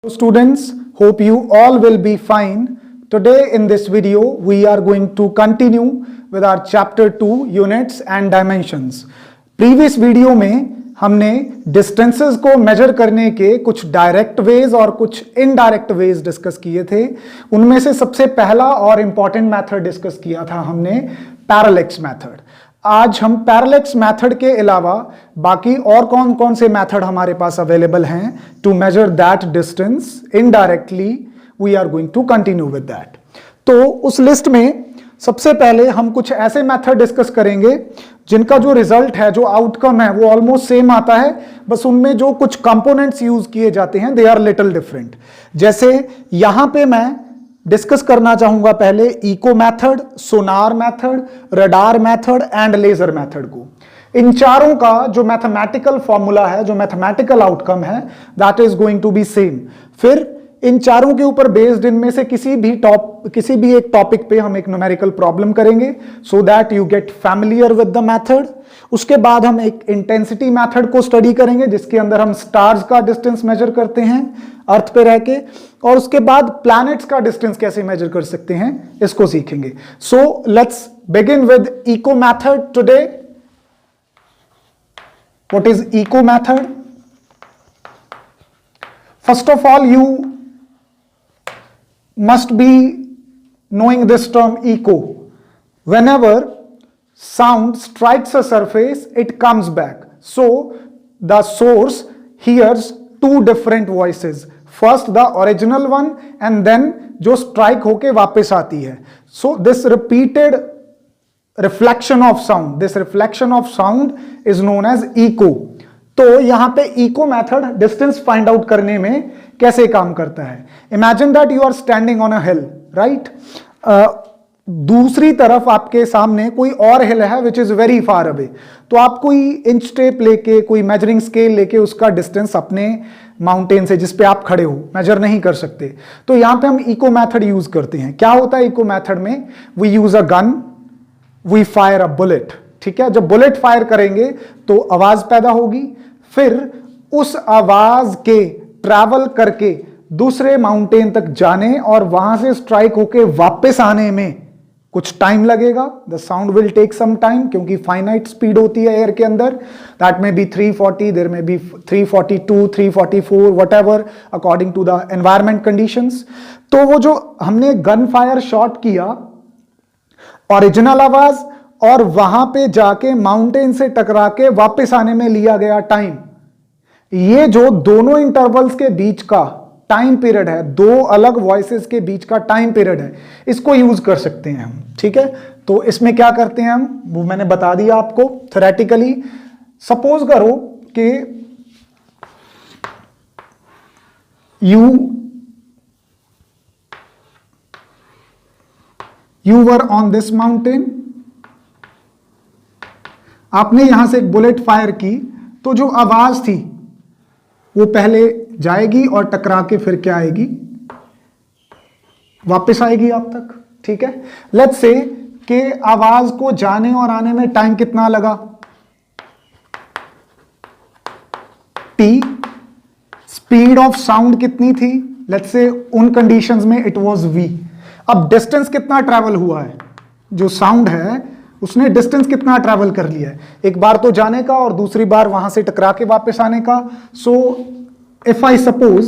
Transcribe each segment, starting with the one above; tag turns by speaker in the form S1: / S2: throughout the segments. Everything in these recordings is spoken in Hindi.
S1: Students, hope you all will be fine. Today in this video, we are going to continue with our chapter 2 units and dimensions. Previous video में हमने डिस्टेंसेस को मेजर करने के कुछ डायरेक्ट वेज और कुछ इनडायरेक्ट वेज डिस्कस किए थे. उनमें से सबसे पहला और इंपॉर्टेंट मेथड डिस्कस किया था हमने पैरेलैक्स मेथड. आज हम पैरेलैक्स मेथड के अलावा बाकी और कौन कौन से मेथड हमारे पास अवेलेबल हैं to measure that distance indirectly, we are going to continue with that. तो उस लिस्ट में सबसे पहले हम कुछ ऐसे मेथड डिस्कस करेंगे जिनका जो रिजल्ट है, जो आउटकम है, वो ऑलमोस्ट सेम आता है, बस उनमें जो कुछ कंपोनेंट्स यूज किए जाते हैं दे आर लिटिल डिफरेंट. जैसे यहां पे मैं डिस्कस करना चाहूंगा पहले echo method, sonar method, radar method and laser method को. इन चारों का जो मैथमेटिकल फॉर्मूला है, जो मैथमेटिकल आउटकम है, that is going to be same. फिर इन चारों के ऊपर बेस्ड इनमें से किसी भी एक टॉपिक पे हम एक न्यूमेरिकल प्रॉब्लम करेंगे so that you get familiar with the method. उसके बाद हम एक इंटेंसिटी मेथड को स्टडी करेंगे जिसके अंदर हम स्टार्स का डिस्टेंस मेजर करते हैं अर्थ पे रह के, और उसके बाद प्लैनेट्स का डिस्टेंस कैसे मेजर कर सकते हैं इसको सीखेंगे. So let's begin with echo method today. What is echo method? First of all you must be knowing this term echo. Whenever sound strikes a surface, it comes back. So the source hears two different voices. First the original one and then जो strike होके वापस आती है. So this repeated reflection of sound is known as echo. तो यहां पे echo method distance find out करने में कैसे काम करता है. Imagine that you are standing on a hill, right. दूसरी तरफ आपके सामने कोई और हिल है which is very far away. तो आप कोई इंच टेप लेके, कोई मेजरिंग स्केल लेके उसका डिस्टेंस अपने माउंटेन से जिस पे आप खड़े हो मेजर नहीं कर सकते. तो यहां पे हम इको मेथड यूज करते हैं. क्या होता है इको मेथड में? We use a gun, we fire a bullet. ठीक है, जब बुलेट फायर करेंगे तो आवाज पैदा होगी, फिर उस आवाज के ट्रैवल करके दूसरे माउंटेन तक जाने और वहां से स्ट्राइक होके वापस आने में कुछ टाइम लगेगा. The sound will take some time क्योंकि फाइनाइट स्पीड होती है एयर के अंदर. That may be 340, there may be 342, 344, whatever according to the environment conditions. तो वो जो हमने गन फायर शॉट किया, ओरिजिनल आवाज और वहां पे जाके माउंटेन से टकरा के वापस आने में लिया गया टाइम, ये जो दोनों इंटरवल्स के बीच का टाइम पीरियड है, दो अलग वॉइसेस के बीच का टाइम पीरियड है, इसको यूज कर सकते हैं हम. ठीक है, तो इसमें क्या करते हैं हम, वो मैंने बता दिया आपको थ्योरेटिकली. सपोज करो कि you were on this mountain, आपने यहां से एक बुलेट फायर की, तो जो आवाज थी वो पहले जाएगी और टकरा के फिर क्या आएगी, वापस आएगी आप तक. ठीक है, लेट्स से कि आवाज को जाने और आने में टाइम कितना लगा, टी. स्पीड ऑफ साउंड कितनी थी, लेट्स से उन कंडीशंस में इट वाज वी. अब डिस्टेंस कितना ट्रैवल हुआ है, जो साउंड है उसने डिस्टेंस कितना ट्रैवल कर लिया है, एक बार तो जाने का और दूसरी बार वहां से टकरा के वापस आने का. सो इफ आई सपोज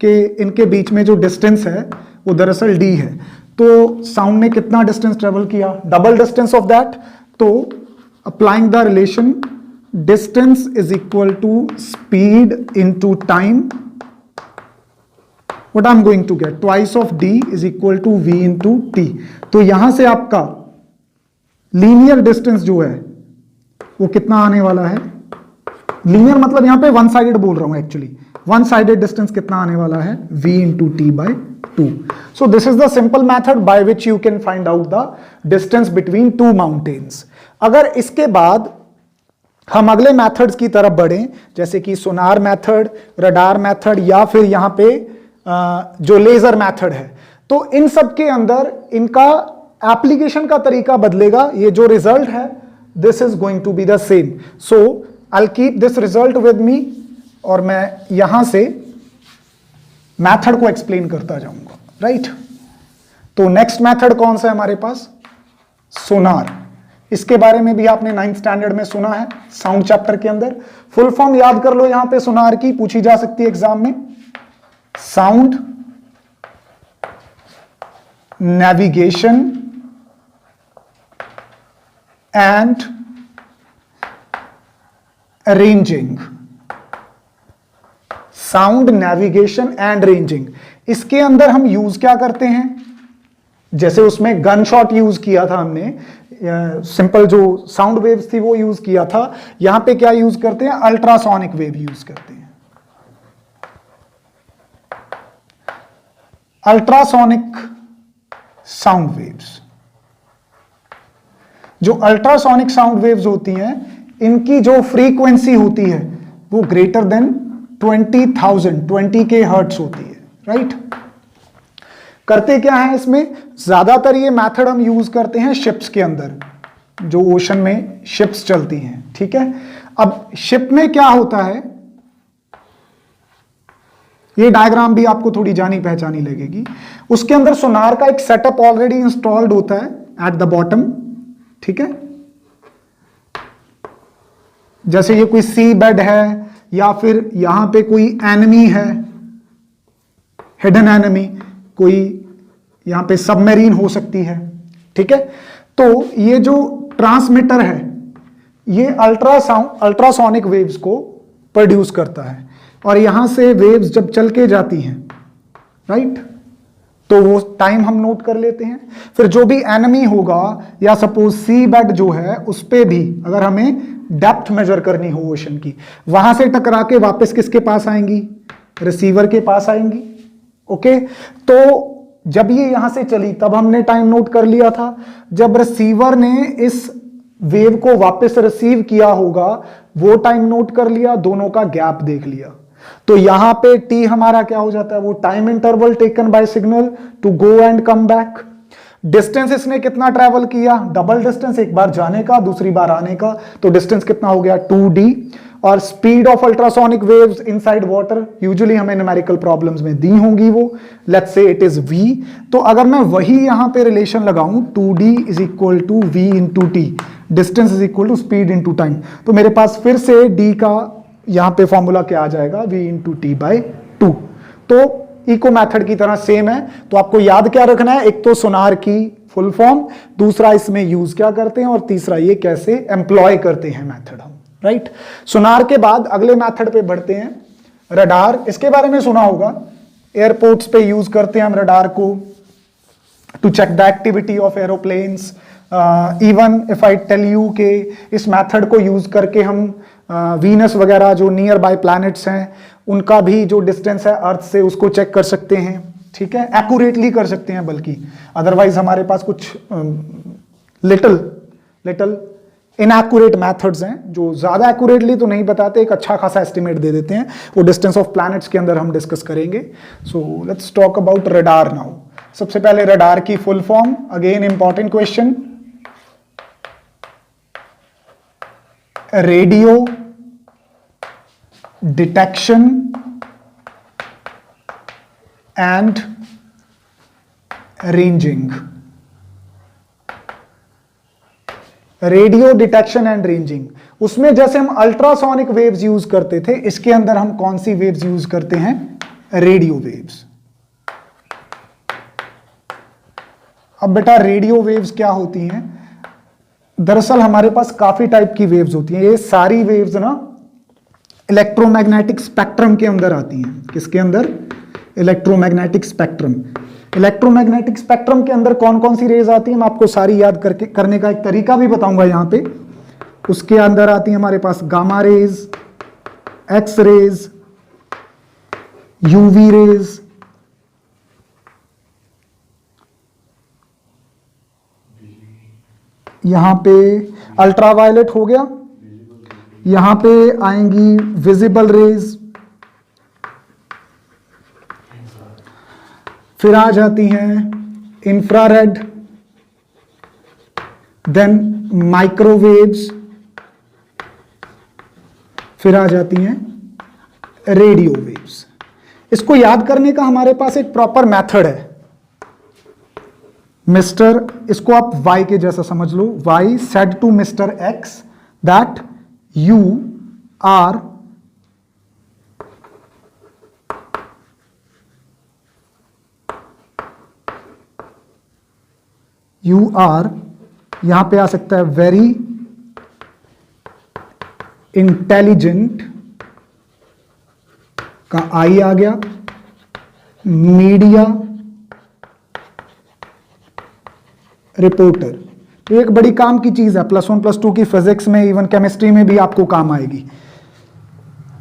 S1: कि इनके बीच में जो डिस्टेंस है वो दरअसल d है, तो साउंड ने कितना डिस्टेंस ट्रैवल किया, डबल डिस्टेंस ऑफ दैट. तो applying the relation distance is equal to speed into time, what I am going to get, twice of d is equal to v into t. तो यहां से आपका लीनियर डिस्टेंस जो है वो कितना आने वाला है, लीनियर मतलब यहां पे वन साइडेड बोल रहा हूं एक्चुअली, वन साइडेड डिस्टेंस कितना आने वाला है, v into T by 2. So this is the simple method by which you can find out the distance between two mountains. अगर इसके बाद हम अगले मैथड्स की तरफ बढ़ें, जैसे कि सोनार मेथड, रडार मेथड या फिर यहां पे जो लेजर मेथड है, तो इन सब के अंदर इनका एप्लीकेशन का तरीका बदलेगा. ये जो रिजल्ट है this is going to be the same. So I will keep this result with me और मैं यहां से मेथड को एक्सप्लेन करता जाऊंगा, राइट। तो नेक्स्ट मेथड कौन सा है हमारे पास? सोनार। इसके बारे में भी आपने 9th स्टैंडर्ड में सुना है, साउंड चैप्टर के अंदर। फुल फॉर्म याद कर लो, यहां पे सोनार की पूछी जा सकती है एग्जाम में। Sound navigation and ranging. Sound navigation and ranging, इसके अंदर हम यूज क्या करते हैं? जैसे उसमें गन शॉट यूज किया था हमने, सिंपल जो साउंड वेव्स थी वो यूज किया था। यहां पे क्या यूज करते हैं? अल्ट्रासोनिक वेव यूज करते हैं। Ultrasonic sound waves. जो अल्ट्रासोनिक साउंड वेव्स होती हैं, इनकी जो फ्रीक्वेंसी होती है वो ग्रेटर देन 20K हर्ट्ज होती है, राइट। करते क्या है इसमें? ज्यादातर ये मेथड हम यूज करते हैं शिप्स के अंदर, जो ओशन में शिप्स चलती हैं, ठीक है। अब शिप में क्या होता है, ये डायग्राम भी आपको थोड़ी जानी पहचानी लगेगी। उसके अंदर सोनार का एक सेटअप ऑलरेडी इंस्टॉल्ड होता है एट द बॉटम, ठीक है। जैसे ये कोई सी बेड है या फिर यहां पे कोई एनिमी है, हिडन एनिमी, कोई यहां पे सबमरीन हो सकती है, ठीक है। तो ये जो ट्रांसमीटर है ये अल्ट्रासोनिक वेव्स को प्रोड्यूस करता है, और यहां से वेव्स जब चल के जाती हैं, राइट, तो वो टाइम हम नोट कर लेते हैं। फिर जो भी एनिमी होगा या सपोज सी बेड जो है उस पे भी अगर हमें डेप्थ मेजर करनी हो ओशन की, वहां से टकरा के वापस किसके पास आएंगी? रिसीवर के पास आएंगी, ओके। तो जब ये यहां से चली तब हमने टाइम नोट कर लिया था। जब रिसीवर ने इस वेव को वापस रिसीव किया होगा वो टाइम नोट कर लिया, दोनों का गैप देख लिया। तो यहां पे टी हमारा क्या हो जाता है? वो time interval taken by signal to go and come back. Distance इसने कितना ट्रेवल किया? डबल डिस्टेंस, एक बार जाने का दूसरी बार आने का, तो डिस्टेंस कितना हो गया? 2d। और speed of ultrasonic waves inside water, usually हमें न्यूमेरिकल प्रॉब्लम्स में दी होंगी वो, let's say it is v। तो अगर मैं वही यहां पे रिलेशन लगाऊं 2d is equal to v into T, distance is equal to speed into time, तो मेरे पास फिर से d का यहां पे फॉर्मूला क्या आ जाएगा? v into T by 2। तो इको मेथड की तरह सेम है। तो आपको याद क्या रखना है? एक तो सोनार की फुल फॉर्म, दूसरा इसमें यूज क्या करते हैं, और तीसरा ये कैसे एम्प्लॉय करते हैं मेथड हम, राइट। सोनार के बाद अगले मेथड पे बढ़ते हैं, रडार। इसके बारे में सुना होगा, एयरपोर्ट्स पे यूज करते हैं हम रडार को to check the activity of aeroplanes. Even if I tell you के इस मेथड को यूज करके हम वीनस वगैरह जो नियर बाय प्लैनेट्स हैं उनका भी जो डिस्टेंस है अर्थ से उसको चेक कर सकते हैं, ठीक है, एक्यूरेटली कर सकते हैं बल्कि। अदरवाइज हमारे पास कुछ लिटिल इनएक्यूरेट मेथड्स हैं जो ज्यादा एक्यूरेटली तो नहीं बताते, एक अच्छा खासा एस्टिमेट दे देते हैं। वो डिस्टेंस ऑफ प्लैनेट्स के अंदर हम डिस्कस करेंगे। So let's talk about radar now. सबसे पहले रडार की full form, again important question, radio detection and ranging. Radio detection and ranging, उसमें जैसे हम अल्ट्रासोनिक वेव्स यूज करते थे, इसके अंदर हम कौन सी वेव्स यूज करते हैं? Radio waves. अब बेटा रेडियो वेव्स क्या होती हैं? दरअसल हमारे पास काफी टाइप की वेव्स होती हैं। ये सारी वेव्स ना इलेक्ट्रोमैग्नेटिक स्पेक्ट्रम के अंदर आती हैं। किसके अंदर? Electromagnetic spectrum. इलेक्ट्रोमैग्नेटिक स्पेक्ट्रम के अंदर कौन कौन सी रेज आती है मैं आपको सारी याद करने का एक तरीका भी बताऊंगा यहां पे। उसके अंदर आती है हमारे पास gamma rays, X rays, UV rays, यहां पे अल्ट्रावायलेट हो गया, यहां पे आएंगी विजिबल रेज, फिर आ जाती हैं इंफ्रारेड, देन माइक्रोवेव्स, फिर आ जाती हैं रेडियो वेव्स। इसको याद करने का हमारे पास एक प्रॉपर मेथड है मिस्टर, इसको आप y के जैसा समझ लो, y said to Mr. X that you are यहां पे आ सकता है वेरी इंटेलिजेंट का आई आ गया, मीडिया रिपोर्टर। तो एक बड़ी काम की चीज है, +1 +2 की फिजिक्स में, इवन केमिस्ट्री में भी आपको काम आएगी।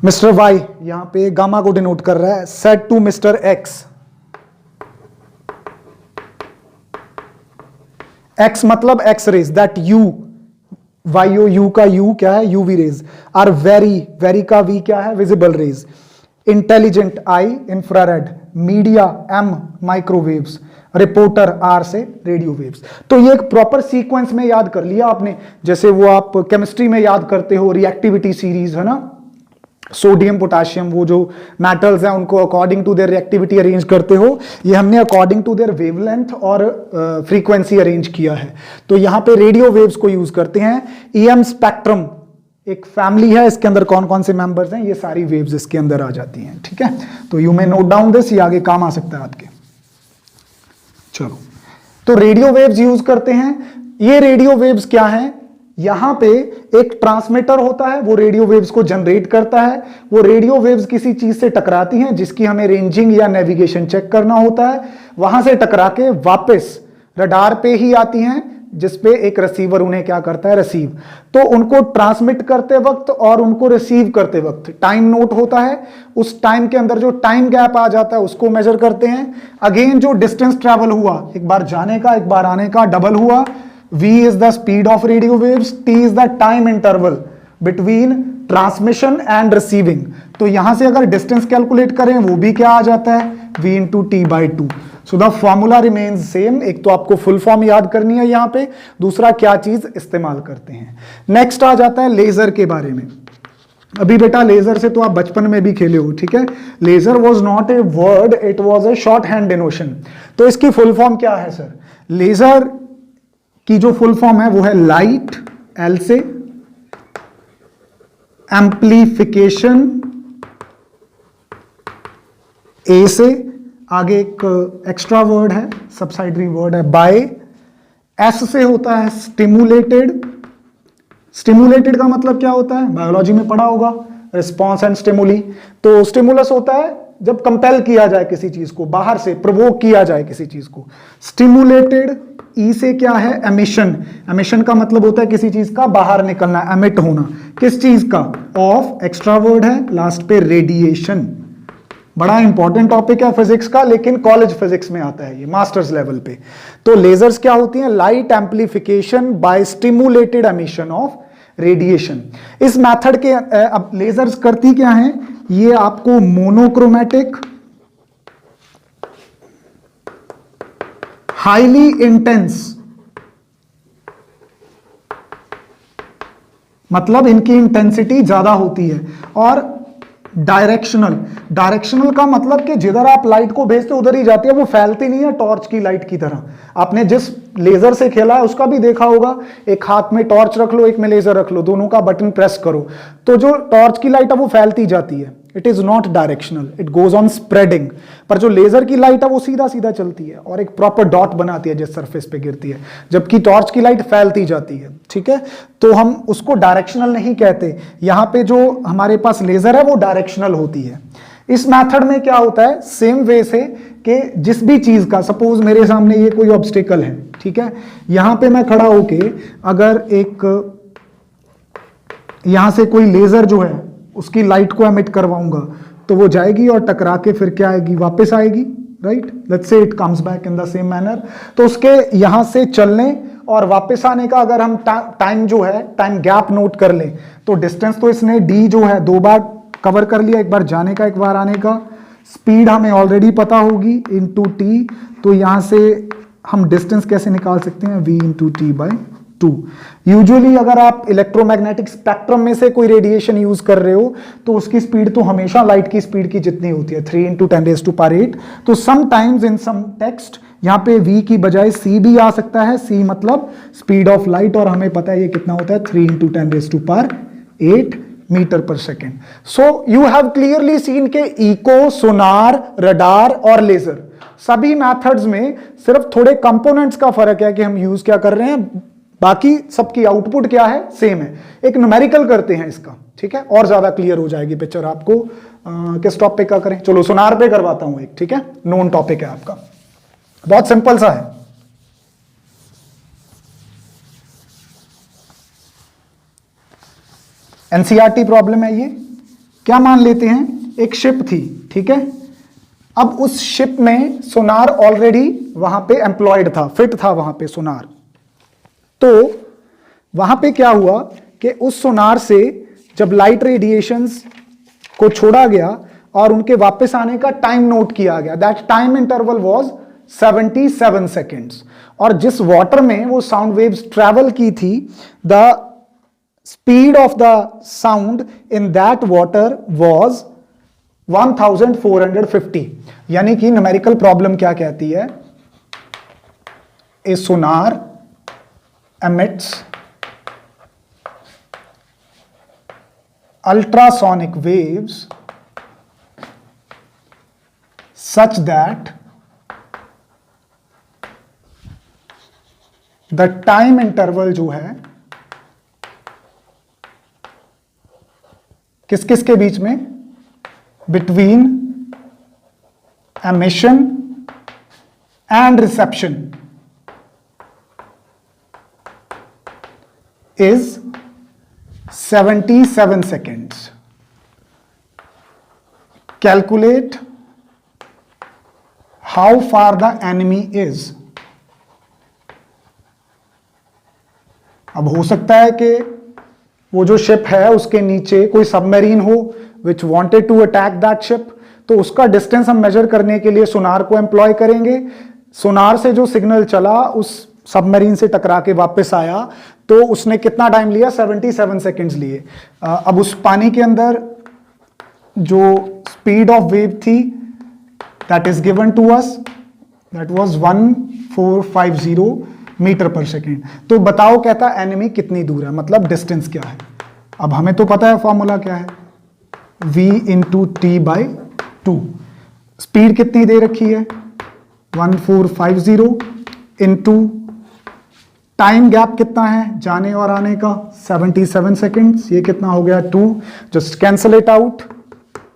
S1: मिस्टर वाई यहां पे गामा को डिनोट कर रहा है, said to mister X, X मतलब X rays, that you, Y O U का यू क्या है, UV rays, are very, very का वी क्या है, visible rays, intelligent I infrared, media M microwaves, reporter R से रेडियो वेव्स। तो ये एक प्रॉपर सीक्वेंस में याद कर लिया आपने, जैसे वो आप केमिस्ट्री में याद करते हो रिएक्टिविटी सीरीज, है ना, सोडियम पोटाशियम, वो जो मेटल्स हैं उनको according to their reactivity arrange करते हो, ये हमने अकॉर्डिंग टू देयर वेवलेंथ और फ्रीक्वेंसी अरेंज किया है। तो यहां पे रेडियो वेव्स को यूज करते हैं। ईएम स्पेक्ट्रम एक फैमिली है, इसके अंदर कौन कौन से मेंबर्स हैं, ये सारी वेव्स इसके अंदर आ जाती हैं, ठीक है। तो you may note down this, ये आगे काम आ सकता है आपके। चलो, तो रेडियो वेव्स यूज करते हैं। ये रेडियो वेव्स क्या हैं, यहां पे एक ट्रांसमीटर होता है, वो रेडियो वेव्स को जनरेट करता है। वो रेडियो वेव्स किसी चीज से टकराती हैं जिसकी हमें रेंजिंग या नेविगेशन चेक करना होता है, वहां से टकरा के वापस रडार पे ही आती हैं, जिसपे एक रिसीवर उन्हें क्या करता है, रिसीव। तो उनको ट्रांसमिट करते वक्त और उनको रिसीव करते वक्त टाइम नोट होता है, उस टाइम के अंदर जो टाइम गैप आ जाता है उसको मेजर करते हैं। अगेन जो डिस्टेंस ट्रेवल हुआ, एक बार जाने का एक बार आने का, डबल हुआ। v is the speed of radio waves, t is the time interval between transmission and receiving। तो यहां से अगर डिस्टेंस कैलकुलेट करें वो भी क्या आ जाता है, v into t/2। So the formula remains same. एक तो आपको फुल फॉर्म याद करनी है यहां पे, दूसरा क्या चीज इस्तेमाल करते हैं। नेक्स्ट आ जाता है लेजर के बारे में। अभी बेटा लेजर से तो आप बचपन में भी खेले हो, ठीक है। Laser was not a word, it was a shorthand denotion. तो इसकी फुल फॉर्म क्या है सर, लेजर की जो फुल फॉर्म है वो है लाइट, एल से, एम्प्लीफिकेशन, ए से, आगे एक एक्स्ट्रा वर्ड है, सबसाइडरी वर्ड है बाय, एस से होता है स्टिमुलेटेड। स्टिमुलेटेड का मतलब क्या होता है, बायोलॉजी में पढ़ा होगा, रिस्पॉन्स एंड स्टिमुली। तो स्टिमुलस होता है जब कंपेल किया जाए किसी चीज को, बाहर से प्रोवोक किया जाए किसी चीज को। स्टिमुलेटेड, ई से क्या है, एमिशन। एमिशन का मतलब होता है किसी चीज का बाहर निकलना, एमिट होना। किस चीज का, ऑफ, एक्स्ट्रा वर्ड है लास्ट पे, रेडिएशन। बड़ा इंपॉर्टेंट टॉपिक है फिजिक्स का, लेकिन कॉलेज फिजिक्स में आता है ये, मास्टर्स लेवल पे। तो लेजर्स क्या होती हैं, light amplification by stimulated emission of radiation. इस मेथड के अब लेजर्स करती क्या हैं, ये आपको मोनोक्रोमेटिक, हाईली इंटेंस, मतलब इनकी इंटेंसिटी ज्यादा होती है, और डायरेक्शनल। डायरेक्शनल का मतलब कि जिधर आप लाइट को भेजते उधर ही जाती है, वो फैलती नहीं है टॉर्च की लाइट की तरह। आपने जिस लेजर से खेला है उसका भी देखा होगा, एक हाथ में टॉर्च रख लो, एक में लेजर रख लो, दोनों का बटन प्रेस करो तो जो टॉर्च की लाइट है वो फैलती जाती है। It is not directional, it goes on spreading. पर जो लेजर की लाइट है वो सीधा सीधा चलती है और एक प्रॉपर डॉट बनाती है जिस सरफेस पे गिरती है, जबकि टॉर्च की लाइट फैलती जाती है, ठीक है। तो हम उसको डायरेक्शनल नहीं कहते। यहां पे जो हमारे पास लेजर है वो डायरेक्शनल होती है। इस मेथड में क्या होता है, सेम वे से कि जिस भी चीज का, सपोज मेरे सामने ये कोई ऑब्स्टिकल है, ठीक है, यहां पे मैं खड़ा होके अगर एक यहां से कोई लेजर जो है उसकी लाइट को एमिट करवाऊंगा तो वो जाएगी और टकरा के फिर क्या आएगी, वापस आएगी, right. Let's say it comes back in the same manner. तो उसके यहां से चलने और वापस आने का अगर हम टाइम जो है, टाइम गैप नोट कर लें, तो डिस्टेंस तो इसने डी जो है 2 बार कवर कर लिया, एक बार जाने का एक बार आने का। स्पीड हमें ऑलरेडी पता होगी इनटू टी, तो यहां से हम डिस्टेंस कैसे निकाल सकते हैं, v into T by 2। Usually अगर आप इलेक्ट्रोमैग्नेटिक स्पेक्ट्रम में से कोई रेडिएशन यूज कर रहे हो तो उसकी स्पीड तो हमेशा लाइट की स्पीड की जितनी होती है, 3 × 10⁸ तो समटाइम्स इन सम टेक्स्ट यहां पे v की बजाय c भी आ सकता है। c मतलब स्पीड ऑफ लाइट, और हमें पता है ये कितना होता है, 3 × 10⁸ मीटर पर second. So you have clearly seen के इको, सोनार, रडार और लेजर सभी मेथड्स में सिर्फ थोड़े कंपोनेंट्स का फर्क है कि हम यूज क्या कर रहे हैं, बाकी सबकी आउटपुट क्या है, सेम है। एक न्यूमेरिकल करते हैं इसका, ठीक है, और ज्यादा क्लियर हो जाएगी पिक्चर आपको। किस टॉपिक का करें, चलो सोनार पे करवाता हूं एक, ठीक है, नोन टॉपिक है आपका, बहुत सिंपल सा है। एनसीईआरटी प्रॉब्लम है ये। क्या मान लेते हैं, एक शिप थी, ठीक है, अब उस शिप में सोनार ऑलरेडी वहां पे एम्प्लॉयड था, फिट था वहां पे सोनार। तो वहां पे क्या हुआ कि उस सोनार से जब लाइट रेडिएशंस को छोड़ा गया और उनके वापस आने का टाइम नोट किया गया, that time interval was 77 seconds. और जिस वाटर में वो साउंड वेव्स ट्रेवल की थी, the speed of the sound in that water was 1450। यानी कि न्यूमेरिकल प्रॉब्लम क्या कहती है, ए सोनार emits ultrasonic waves such that the time interval जो है किस किस के बीच में, between emission and reception is 77 seconds. Calculate how far the enemy is. अब हो सकता है कि वो जो शिप है उसके नीचे कोई सबमरीन हो which wanted to attack that ship, तो उसका डिस्टेंस हम मेजर करने के लिए सोनार को एम्प्लॉय करेंगे। सोनार से जो सिग्नल चला उस सबमरीन से टकरा के वापस आया, तो उसने कितना टाइम लिया, 77 सेकेंड्स लिए। अब उस पानी के अंदर जो स्पीड ऑफ वेव थी that is given to us, that was 1450 metre पर सेकेंड। तो बताओ, कहता एनिमी कितनी दूर है, मतलब डिस्टेंस क्या है। अब हमें तो पता है फॉर्मूला क्या है, v × t/2। स्पीड कितनी दे रखी है, 1450 इंटू टाइम गैप कितना है जाने और आने का, 77 सेकेंड्स। ये कितना हो गया, 2, जस्ट कैंसल इट आउट,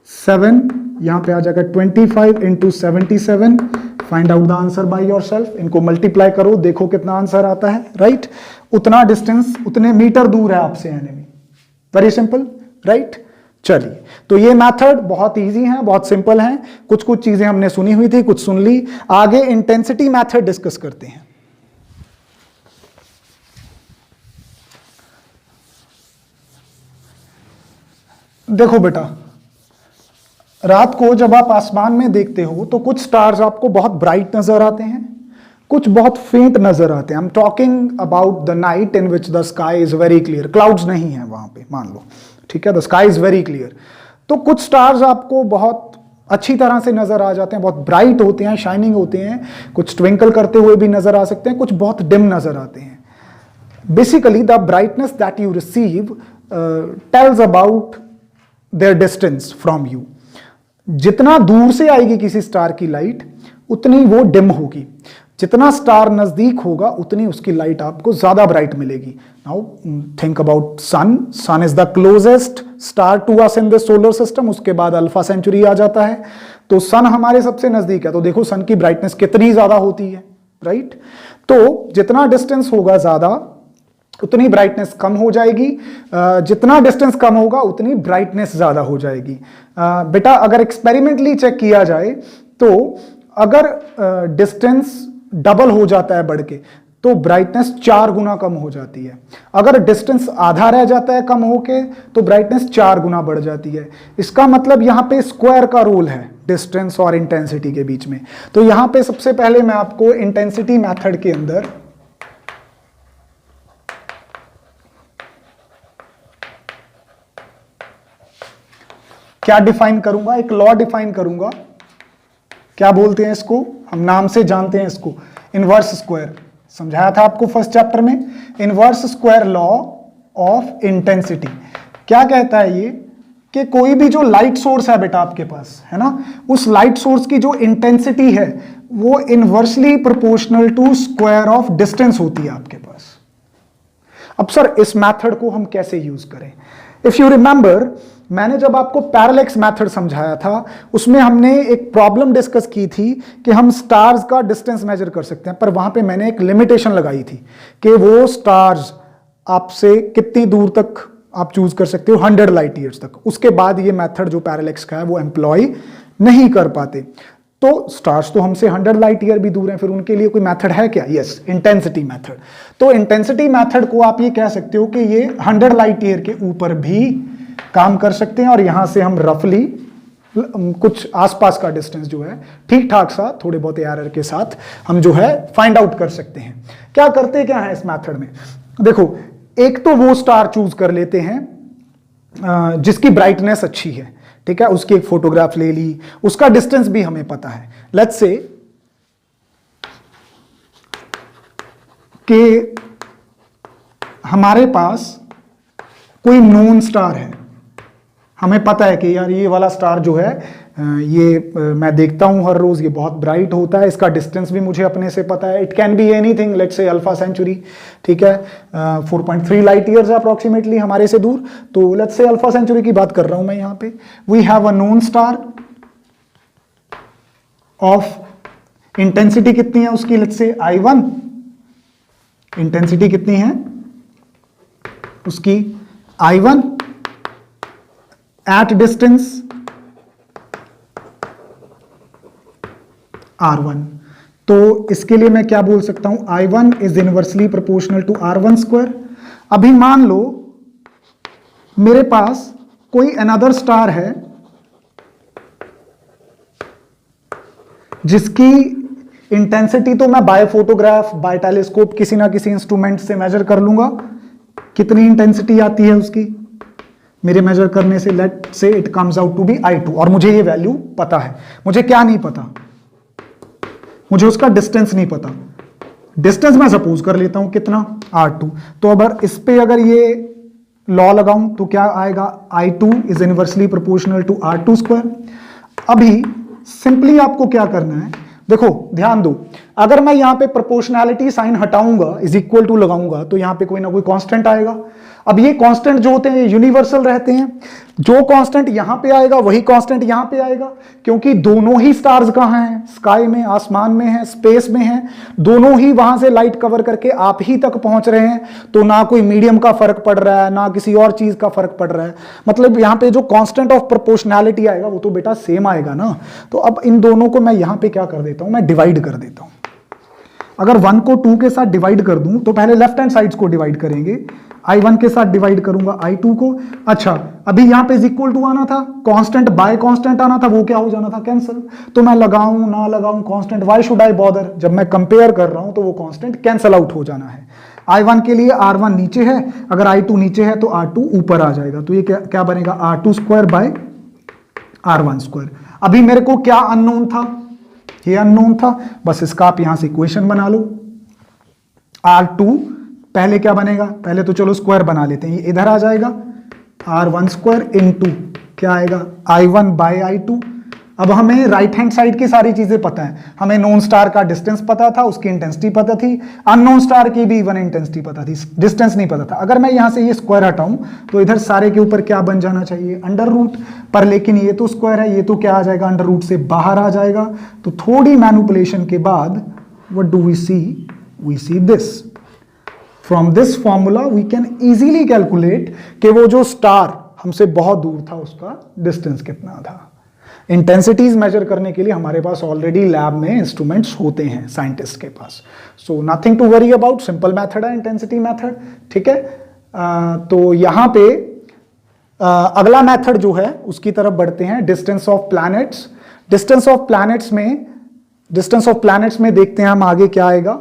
S1: 7 यहां पे आ जाएगा, 25 × 77। Find out the answer by yourself. इनको मल्टीप्लाई करो, देखो कितना आंसर आता है, राइट। उतना डिस्टेंस, उतने मीटर दूर है आपसे एनिमी। Very simple, right. चलिए, तो ये मेथड बहुत इजी है, बहुत सिंपल है। कुछ कुछ चीजें हमने सुनी हुई थी, कुछ सुन ली। आगे इंटेंसिटी मेथड डिस्कस करते हैं। देखो बेटा, रात को जब आप आसमान में देखते हो तो कुछ स्टार्स आपको बहुत ब्राइट नजर आते हैं, कुछ बहुत फेंट नजर आते हैं। I am talking about the night in which the sky is very clear, clouds नहीं है वहां पे, मान लो, ठीक है, the sky is very clear. तो कुछ स्टार्स आपको बहुत अच्छी तरह से नजर आ जाते हैं, बहुत ब्राइट होते हैं, शाइनिंग होते हैं, कुछ ट्विंकल करते हुए भी नजर आ सकते हैं, कुछ बहुत डिम नजर आते हैं। Basically the brightness that you receive tells about their distance from you. जितना दूर से आएगी किसी स्टार की लाइट उतनी वो डिम होगी, जितना स्टार नजदीक होगा उतनी उसकी लाइट आपको ज्यादा ब्राइट मिलेगी। Now think about sun. Sun is the closest star to us in the solar system, उसके बाद अल्फा सेंचुरी आ जाता है, तो सन हमारे सबसे नजदीक है, तो देखो सन की ब्राइटनेस कितनी ज्यादा होती है, राइट। तो जितना डिस्टेंस होगा ज्यादा उतनी ब्राइटनेस कम हो जाएगी, जितना डिस्टेंस कम होगा उतनी ब्राइटनेस ज्यादा हो जाएगी। बेटा अगर एक्सपेरिमेंटली चेक किया जाए तो अगर डिस्टेंस डबल हो जाता है बढ़ के तो ब्राइटनेस 4 गुना कम हो जाती है। अगर डिस्टेंस आधा रह जाता है कम होके तो ब्राइटनेस 4 गुना बढ़ जाती है। इसका मतलब यहां पे स्क्वायर का रोल है डिस्टेंस और इंटेंसिटी के बीच में। तो यहां पे सबसे पहले मैं आपको इंटेंसिटी मेथड के अंदर क्या डिफाइन करूंगा, एक लॉ डिफाइन करूंगा। क्या बोलते हैं इसको, हम नाम से जानते हैं इसको, इनवर्स स्क्वायर। समझाया था आपको फर्स्ट चैप्टर में, inverse square law of intensity. क्या कहता है ये कि कोई भी जो लाइट सोर्स है बेटा आपके पास, है ना, उस लाइट सोर्स की जो इंटेंसिटी है वो inversely proportional to square of distance होती है आपके पास। अब सर इस मेथड को हम कैसे यूज करें? इफ यू रिमेंबर, मैंने जब आपको पैरेलैक्स मेथड समझाया था उसमें हमने एक प्रॉब्लम डिस्कस की थी कि हम स्टार्स का डिस्टेंस मेजर कर सकते हैं, पर वहां पे मैंने एक लिमिटेशन लगाई थी कि वो स्टार्स आपसे कितनी दूर तक आप चूज कर सकते हो, 100 लाइट ईयर्स तक। उसके बाद ये मेथड जो पैरेलैक्स का है वो एम्प्लॉय नहीं कर पाते। तो स्टार्स तो हमसे 100 लाइट ईयर भी दूर हैं, फिर उनके लिए कोई मेथड है क्या? Yes, intensity method. तो इंटेंसिटी मेथड को आप ये कह सकते हो कि ये 100 लाइट ईयर के ऊपर भी काम कर सकते हैं, और यहां से हम रफली कुछ आसपास का डिस्टेंस जो है ठीक ठाक सा थोड़े बहुत एरर के साथ हम जो है फाइंड आउट कर सकते हैं। क्या करते क्या है इस मेथड में? देखो, एक तो वो स्टार चूज कर लेते हैं जिसकी ब्राइटनेस अच्छी है, ठीक है, उसकी एक फोटोग्राफ ले ली, उसका डिस्टेंस भी हमें पता है। लेट्स से कि हमारे पास कोई नोन स्टार है, हमें पता है कि यार ये वाला स्टार जो है ये मैं देखता हूं हर रोज, ये बहुत ब्राइट होता है, इसका डिस्टेंस भी मुझे अपने से पता है। It can be anything, let's say Alpha Centauri, ठीक है, 4.3 लाइट ईयर्स अप्रोक्सीमेटली हमारे से दूर। तो लेट्स से अल्फा सेंचुरी की बात कर रहा हूं मैं यहां पे। We have a known star of intensity कितनी है उसकी, लेट्स से I1, इंटेंसिटी कितनी है उसकी I1 एट डिस्टेंस R1। तो इसके लिए मैं क्या बोल सकता हूं, I1 is inversely proportional to R1 square. अभी मान लो मेरे पास कोई अनदर स्टार है जिसकी इंटेंसिटी तो मैं बाय फोटोग्राफ, बाय टेलीस्कोप, किसी ना किसी इंस्ट्रूमेंट से मेजर कर लूंगा। कितनी इंटेंसिटी आती है उसकी मेरे मेजर करने से, let say it comes out to be I2, और मुझे ये वैल्यू पता है। मुझे क्या नहीं पता, मुझे उसका डिस्टेंस नहीं पता। डिस्टेंस मैं सपोज कर लेता हूं कितना, R2। तो अगर इस पे अगर ये लॉ लगाऊं तो क्या आएगा, I2 is inversely proportional to R2 square. अभी सिंपली आपको क्या करना है, देखो ध्यान दो, अगर मैं यहां पे प्रोपोर्शनैलिटी साइन हटाऊंगा, इज इक्वल टू लगाऊंगा, तो यहां पे कोई ना कोई कांस्टेंट आएगा। अब ये कांस्टेंट जो होते हैं ये यूनिवर्सल रहते हैं, जो कांस्टेंट यहां पे आएगा वही कांस्टेंट यहां पे आएगा, क्योंकि दोनों ही स्टार्स कहां हैं, स्काई में, आसमान में है, स्पेस में है, दोनों ही वहां से लाइट कवर करके आप ही तक पहुंच रहे हैं। तो ना कोई मीडियम का फर्क पड़ रहा है, ना किसी और चीज का फर्क पड़ रहा है, मतलब यहां पे जो कांस्टेंट ऑफ प्रोपोर्शनैलिटी आएगा वो तो बेटा सेम आएगा ना। तो अब इन दोनों को मैं यहां पे क्या कर देता हूं, मैं डिवाइड कर देता हूं। अगर 1 को 2 के साथ डिवाइड कर दूं तो पहले लेफ्ट हैंड साइड्स को डिवाइड करेंगे, I1 के साथ डिवाइड करूंगा I2 को। अच्छा, अभी यहां पे इज इक्वल टू आना था, कांस्टेंट बाय कांस्टेंट आना था, वो क्या हो जाना था, कैंसिल। तो मैं लगाऊं ना लगाऊं constant, why should I bother, जब मैं कंपेयर कर रहा हूं तो वो कांस्टेंट कैंसिल आउट हो जाना है। I1 के लिए R1 नीचे है, अगर I2 नीचे है तो R2 ऊपर आ जाएगा, तो ये क्या बनेगा, R2 square by R1 square. अभी मेरे को क्या अननोन था, ये अननोन था, बस इसका आप यहां से इक्वेशन बना लो। R2 पहले क्या बनेगा, पहले तो चलो स्क्वायर बना लेते हैं, ये इधर आ जाएगा, R1 स्क्वायर इनटू क्या आएगा, I1 बाय I2। अब हमें राइट हैंड साइड की सारी चीजें पता है, हमें नोन स्टार का डिस्टेंस पता था, उसकी इंटेंसिटी पता थी, अननोन स्टार की भी इवन इंटेंसिटी पता थी, डिस्टेंस नहीं पता था। अगर मैं यहां से ये स्क्वायर हटाऊं तो इधर सारे के ऊपर क्या बन जाना चाहिए, अंडर रूट, पर लेकिन ये तो स्क्वायर है, ये तो क्या आ जाएगा, अंडर रूट से बाहर आ जाएगा। तो थोड़ी मैनिपुलेशन के बाद what do we see this. From this formula we can easily calculate कि वो जो स्टार हमसे बहुत दूर था उसका डिस्टेंस कितना था। इंटेंसिटीज मेजर करने के लिए हमारे पास ऑलरेडी लैब में इंस्ट्रूमेंट्स होते हैं साइंटिस्ट के पास, so nothing to worry about, simple method है इंटेंसिटी मेथड, ठीक है। तो यहां पे अगला मेथड जो है उसकी तरफ बढ़ते हैं, distance of planets. Distance of planets में देखते हैं हम आगे क्या आएगा।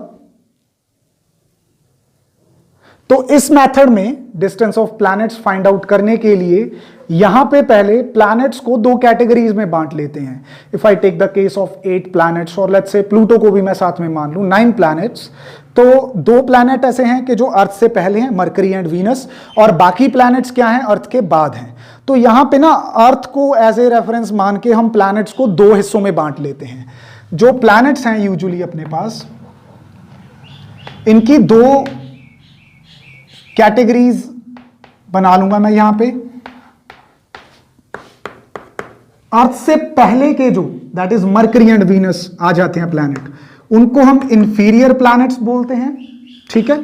S1: तो इस मेथड में distance of planets find out करने के लिए यहां पे पहले प्लैनेट्स को दो कैटेगरीज में बांट लेते हैं. If I take the case of 8 planets और लेट्स से प्लूटो को भी मैं साथ में मान लूं 9 प्लैनेट्स, तो दो प्लैनेट ऐसे हैं कि जो अर्थ से पहले हैं, मरकरी एंड वीनस, और बाकी प्लैनेट्स क्या हैं, अर्थ के बाद हैं. तो यहां पे ना अर्थ को एज ए रेफरेंस मान के हम प्लैनेट्स को दो हिस्सों में बांट लेते हैं. जो प्लैनेट्स हैं यूजुअली अपने पास, इनकी दो कैटेगरीज बना लूंगा मैं यहां पे. अर्थ से पहले के जो that is Mercury and Venus आ जाते हैं प्लैनेट, उनको हम इंफीरियर प्लैनेट्स बोलते हैं. ठीक है,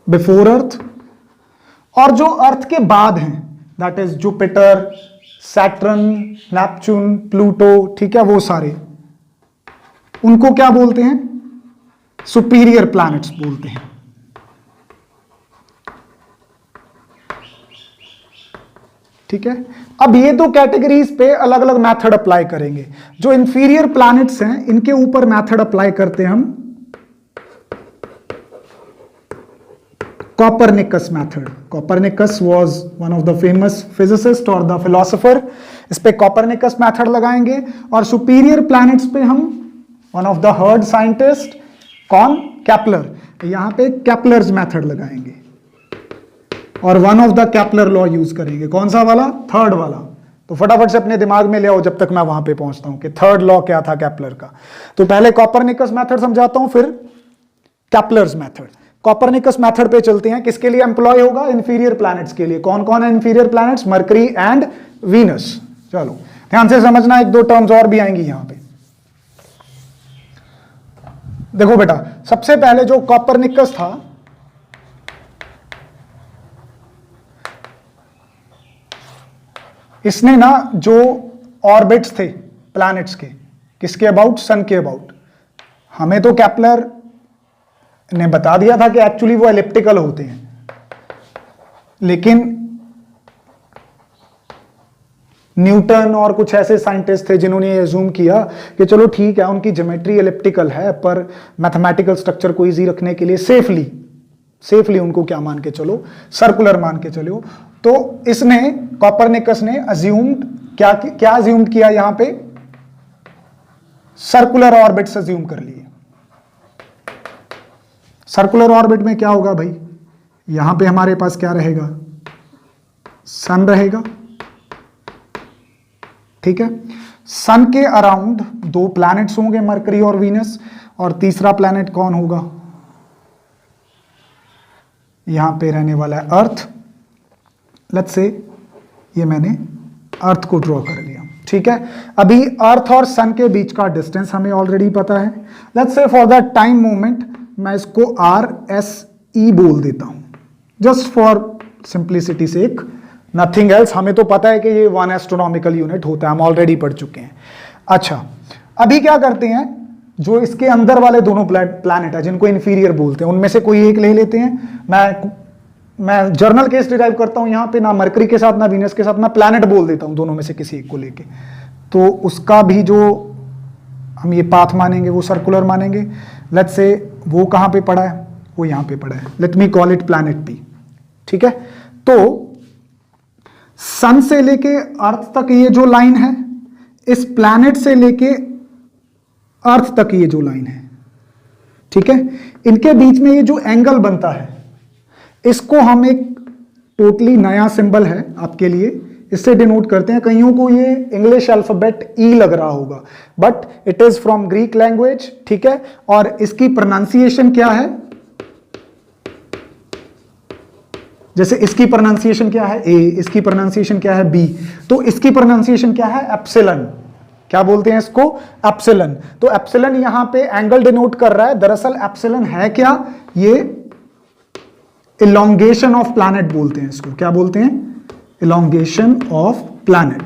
S1: बिफोर अर्थ. और जो अर्थ के बाद हैं that is Jupiter, Saturn, Neptune, Pluto, ठीक है, वो सारे, उनको क्या बोलते हैं, सुपीरियर प्लैनेट्स बोलते हैं. ठीक है, अब ये दो कैटेगरीज पे अलग अलग मेथड अप्लाई करेंगे. जो इंफीरियर प्लैनेट्स हैं इनके ऊपर मेथड अप्लाई करते हैं हम Copernicus method. Copernicus was one of the famous physicist और द फिलोसोफर. इस पे कॉपरनिकस मेथड लगाएंगे. और सुपीरियर प्लैनेट्स पे हम one of the heard scientist, कौन, केपलर, यहां पे केपलर्स मेथड लगाएंगे और one of the Kepler law use करेंगे. कौन सा वाला, थर्ड वाला. तो फटाफट से अपने दिमाग में ले आओ जब तक मैं वहां पे पहुंचता हूं कि थर्ड लॉ क्या था केपलर का. तो पहले कॉपरनिकस मेथड समझाता हूं, फिर केपलर्स मेथड. कॉपरनिकस मेथड पे चलते हैं. किसके लिए एम्प्लॉय होगा, इंफीरियर प्लैनेट्स के लिए. कौन कौन है inferior planets, mercury and Venus. चलो ध्यान से समझना, एक दो टर्म्स और भी आएंगी यहां पे. देखो बेटा, सबसे पहले जो कॉपरनिकस था, इसने ना जो ऑर्बिट्स थे प्लैनेट्स के, किसके अबाउट, सन के अबाउट. हमें तो केपलर ने बता दिया था कि एक्चुअली वो एलिप्टिकल होते हैं, लेकिन न्यूटन और कुछ ऐसे साइंटिस्ट थे जिन्होंने ये अज्यूम किया कि चलो ठीक है, उनकी ज्योमेट्री एलिप्टिकल है, पर मैथमेटिकल स्ट्रक्चर को इजी रखने के लिए सेफली उनको क्या मान के चलो, सर्कुलर मान के चलो. तो इसने, कॉपरनिकस ने अज्यूम्ड क्या अज्यूम किया यहां पे, सर्कुलर ऑर्बिट्स अज्यूम कर लिए. सर्कुलर ऑर्बिट में क्या होगा भाई, यहां पे हमारे पास क्या रहेगा, सन रहेगा. ठीक है, सन के अराउंड दो प्लैनेट्स होंगे, मरकरी और वीनस, और तीसरा प्लैनेट कौन होगा, यहां पे रहने वाला है अर्थ. लेट्स से ये मैंने अर्थ को ड्रॉ कर लिया. ठीक है, अभी अर्थ और सन के बीच का डिस्टेंस हमें ऑलरेडी पता है. Let's say for the time moment मैं इसको RSE बोल देता हूं, just for simplicity sake, nothing else. हमें तो पता है कि ये 1 एस्ट्रोनॉमिकल यूनिट होता है, हम ऑलरेडी पढ़ चुके हैं. अच्छा, अभी क्या करते हैं, जो इसके अंदर वाले दोनों प्लैनेट है जिनको इंफीरियर बोलते हैं, उनमें से कोई एक ले लेते हैं. मैं जर्नल केस डिराइव करता हूं यहां पे, ना मरकरी के साथ ना वीनस के साथ, मैं प्लैनेट बोल देता हूं दोनों में से किसी एक को लेके. तो उसका भी जो हम ये पाथ मानेंगे वो सर्कुलर मानेंगे. लेट्स से वो कहां पे पड़ा है, वो यहां पे पड़ा है. Let me call it planet P. ठीक है, तो सन से लेके अर्थ तक ये जो लाइन है, इस प्लैनेट से लेके अर्थ तक ये जो लाइन है, ठीक है, इनके बीच में ये जो एंगल बनता है, इसको हम एक टोटली नया सिंबल है आपके लिए, इससे डिनोट करते हैं. कईयों को ये इंग्लिश अल्फाबेट E लग रहा होगा, but it is from Greek language. ठीक है, और इसकी प्रोनाउंसिएशन क्या है, जैसे इसकी प्रोनाउंसिएशन क्या है A, इसकी प्रोनाउंसिएशन क्या है B, तो इसकी प्रोनाउंसिएशन क्या है, एप्सिलॉन. क्या बोलते हैं इसको, एप्सिलॉन. तो एप्सिलॉन यहां पे एंगल डिनोट कर रहा है. दरअसल एप्सिलॉन है क्या, ये इलोंगेशन ऑफ प्लैनेट बोलते हैं इसको. क्या बोलते हैं, इलोंगेशन ऑफ प्लैनेट.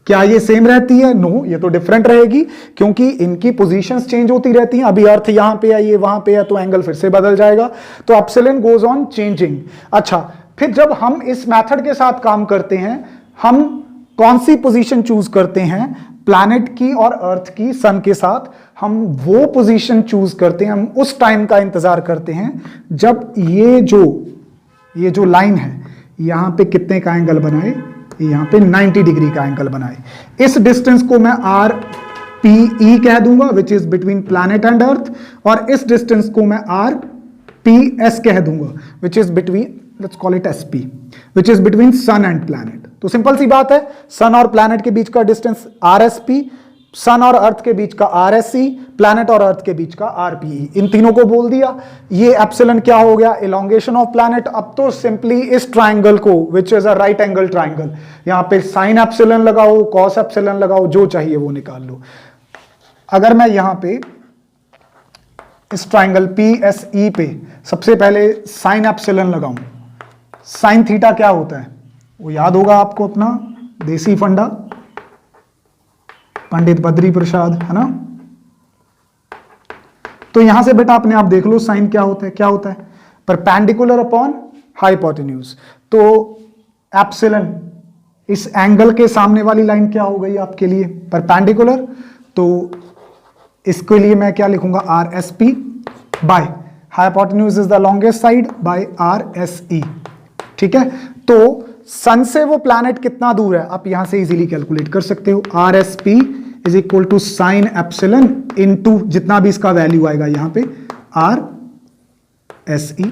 S1: क्या ये सेम रहती है, नो, ये तो डिफरेंट रहेगी, क्योंकि इनकी पोजीशंस चेंज होती रहती हैं. अभी अर्थ यहां पे है, ये वहां पे है, तो एंगल फिर से बदल जाएगा. तो एप्सिलॉन गोज ऑन चेंजिंग. अच्छा, फिर जब हम इस मेथड के साथ काम करते हैं, हम कौन सी पोजीशन चूज करते हैं, प्लैनेट की और अर्थ की, सन के साथ हम वो पोजीशन चूज करते हैं, हम उस टाइम का इंतजार करते हैं जब ये जो लाइन है यहां पे कितने का एंगल बनाए, यहां पे 90 डिग्री का एंगल बनाए। इस डिस्टेंस को मैं आर पी ई कह दूंगा which is between planet and earth, और इस डिस्टेंस को मैं आर पी एस कह दूंगा which is between, let's call it S P, which is between sun and planet. तो सिंपल सी बात है, सन और प्लैनेट के बीच का distance R S P, sun और अर्थ के बीच का आर एस सी, प्लैनेट और अर्थ के बीच का आर पी ई। इन तीनों को बोल दिया। ये एप्सिलॉन क्या हो गया, इलोंगेशन ऑफ प्लैनेट। अब तो सिंपली इस ट्राइंगल को which is a right angle triangle, यहां पे साइन एप्सिलॉन लगाओ, कॉस एप्सिलॉन लगाओ, जो चाहिए वो निकाल लो। अगर मैं यहां पे इस ट्राइंगल पी एस ई पे सबसे पहले साइन एप्सिलॉन लगाऊं, साइन थीटा क्या होता है वो याद होगा आपको, अपना देसी फंडा, पंडित बद्री प्रसाद, है ना। तो यहां से बेटा अपने आप देख लो साइन क्या होता है, क्या होता है परपेंडिकुलर अपॉन हाइपोटेन्यूज। तो एप्सिलॉन, इस एंगल के सामने वाली लाइन क्या हो गई आपके लिए, परपेंडिकुलर। तो इसके लिए मैं क्या लिखूंगा, are S P by hypotenuse is the longest side by R S E. ठीक है, तो सन से वो प्लैनेट कितना दूर है आप यहां से इजीली कैलकुलेट कर सकते हो। R S P is equal to sine epsilon into जितना भी इसका वैल्यू आएगा यहां पे आर एस ई।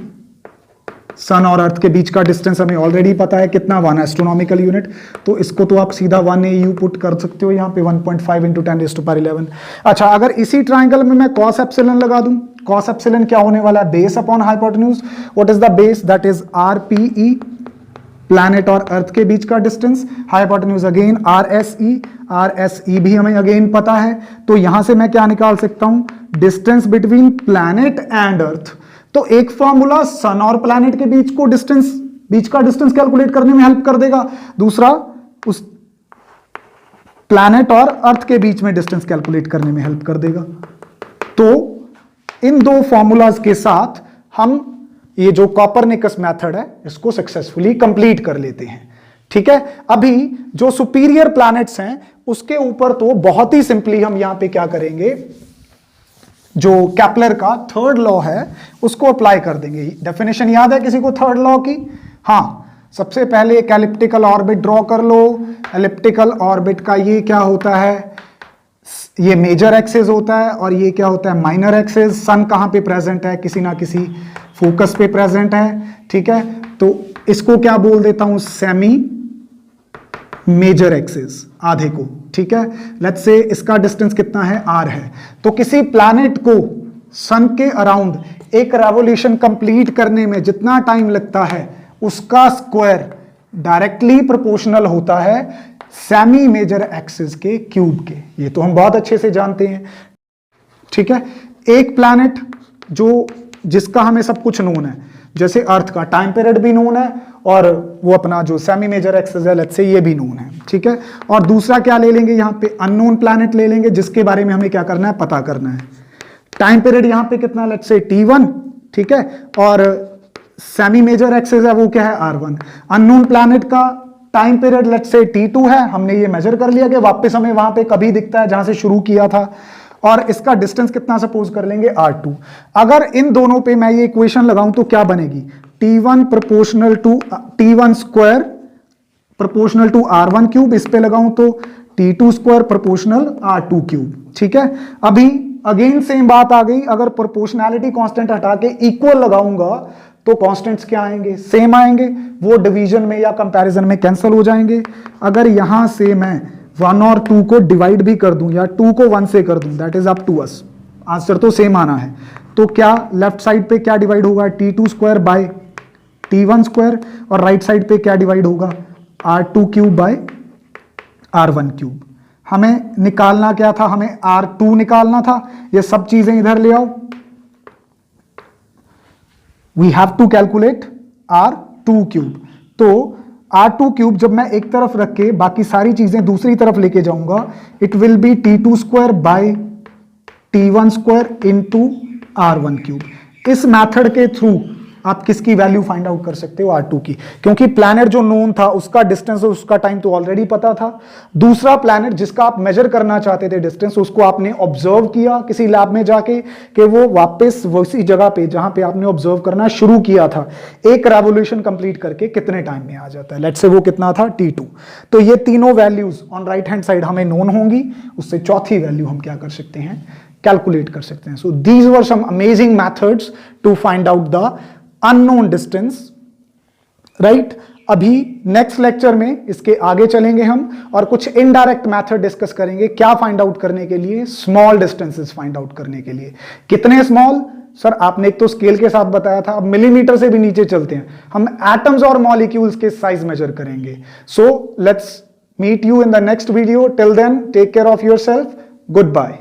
S1: सन और अर्थ के बीच का डिस्टेंस हमें ऑलरेडी पता है कितना, 1 एस्ट्रोनॉमिकल यूनिट। तो इसको तो आप सीधा 1 AU पुट कर सकते हो यहाँ पे, 1.5 इंटू 10⁻11। अच्छा, अगर इसी ट्राइंगल में मैं कॉस एप्सिलॉन लगा दूं, कॉस एप्सिलॉन क्या होने वाला है, base upon hypotenuse. What is the base, that is R P E, planet और अर्थ के बीच का distance, hypotenuse again R S E, R S E भी हमें अगेन पता है। तो यहां से मैं क्या निकाल सकता हूं, distance between planet and earth. तो एक फॉर्मूला सन और प्लैनेट के बीच का डिस्टेंस कैलकुलेट करने में हेल्प कर देगा, दूसरा उस प्लैनेट और अर्थ के बीच में डिस्टेंस कैलकुलेट करने में हेल्प कर देगा। तो इन दो फॉर्मूलाज के साथ हम ये जो कॉपरनिकस मेथड है इसको सक्सेसफुली कंप्लीट कर लेते हैं। ठीक है, अभी जो सुपीरियर प्लैनेट्स हैं उसके ऊपर तो बहुत ही सिंपली हम यहां पे क्या करेंगे, जो केपलर का थर्ड लॉ है उसको अप्लाई कर देंगे। डेफिनेशन याद है किसी को थर्ड लॉ की? हाँ, सबसे पहले एक एलिप्टिकल ऑर्बिट ड्रॉ कर लो। एलिप्टिकल ऑर्बिट का ये क्या होता है, ये मेजर एक्सिस होता है और ये क्या होता है, माइनर एक्सिस। सन कहां पे प्रेजेंट है, किसी ना किसी फोकस पे प्रेजेंट है। ठीक है, तो इसको क्या बोल देता हूं, सेमी मेजर एक्सिस, आधे को। ठीक है, लेट्स से इसका डिस्टेंस कितना है, आर है। तो किसी प्लैनेट को सन के अराउंड एक रेवोल्यूशन कंप्लीट करने में जितना टाइम लगता है उसका स्क्वायर डायरेक्टली प्रोपोर्शनल होता है सेमी मेजर एक्सिस के क्यूब के। ये तो हम बहुत अच्छे से जानते हैं। ठीक है, एक प्लैनेट जिसका हमें सब कुछ नोन है, जैसे अर्थ का टाइम पीरियड भी नोन है और वो अपना जो सेमी मेजर एक्सिस है लेट्स से ये भी नोन है। ठीक है, और दूसरा क्या ले लेंगे, यहां पे अननोन प्लैनेट ले लेंगे जिसके बारे में हमें क्या करना है, पता करना है। टाइम पीरियड यहां पे कितना, लेट्स से T1। ठीक है, और सेमी मेजर एक्सिस है वो क्या है, R1। अननोन प्लैनेट का time period let's say T2 है, हमने ये मेजर कर लिया कि वापस हमें वहां पे कभी दिखता है जहां से शुरू किया था। और इसका डिस्टेंस कितना सपोज कर लेंगे, R2। अगर इन दोनों पे मैं ये इक्वेशन लगाऊं तो क्या बनेगी, T1 proportional to T1 square proportional to R1 cube. इस पे लगाऊं तो T2 square proportional R2 cube. ठीक है, अभी अगेन सेम बात आ गई, अगर प्रोपोर्शनैलिटी कांस्टेंट हटा के इक्वल लगाऊंगा तो कांस्टेंट्स क्या आएंगे, सेम आएंगे, वो डिवीजन में या कंपैरिजन में कैंसिल हो जाएंगे। अगर यहां से मैं 1 और 2 को डिवाइड भी कर दूं या 2 को 1 से कर दूं, that is up to us, answer तो सेम आना है। तो क्या लेफ्ट साइड पे क्या डिवाइड होगा, T2 square by T1 square, और राइट साइड पे क्या डिवाइड होगा, R2 cube by R1 cube. हमें निकालना क्या था, हमें R2 निकालना था। ये सब चीजें इधर ले आओ, we have to calculate R2 cube. तो R2 क्यूब जब मैं एक तरफ रख के बाकी सारी चीजें दूसरी तरफ लेके जाऊंगा, it will be T2 square by T1 square into R1 cube. इस मेथड के थ्रू आप किसकी वैल्यू फाइंड आउट कर सकते हो, R2 की, क्योंकि प्लैनेट जो नोन था उसका डिस्टेंस और उसका टाइम तो ऑलरेडी पता था। दूसरा प्लैनेट जिसका आप मेजर करना चाहते थे डिस्टेंस, उसको आपने ऑब्जर्व किया किसी लैब में जाके कि वो वापस उसी जगह पे जहां पे आपने ऑब्जर्व करना शुरू किया था, एक रेवोल्यूशन कंप्लीट करके कितने टाइम में आ जाता है, लेट्स से वो कितना था, T2। तो ये तीनों values on right hand side हमें नोन होंगी, उससे चौथी वैल्यू हम क्या कर सकते हैं, कैलकुलेट कर सकते हैं। So these were some amazing methods to find out the unknown distance, right. अभी नेक्स्ट लेक्चर में इसके आगे चलेंगे हम और कुछ इनडायरेक्ट मेथड डिस्कस करेंगे, क्या फाइंड आउट करने के लिए, स्मॉल डिस्टेंसेस फाइंड आउट करने के लिए। कितने स्मॉल, सर आपने एक तो स्केल के साथ बताया था, अब मिलीमीटर से भी नीचे चलते हैं, हम एटम्स और मॉलिक्यूल्स के साइज मेजर करेंगे। So let's meet you in the next video, till then take care of yourself, good bye.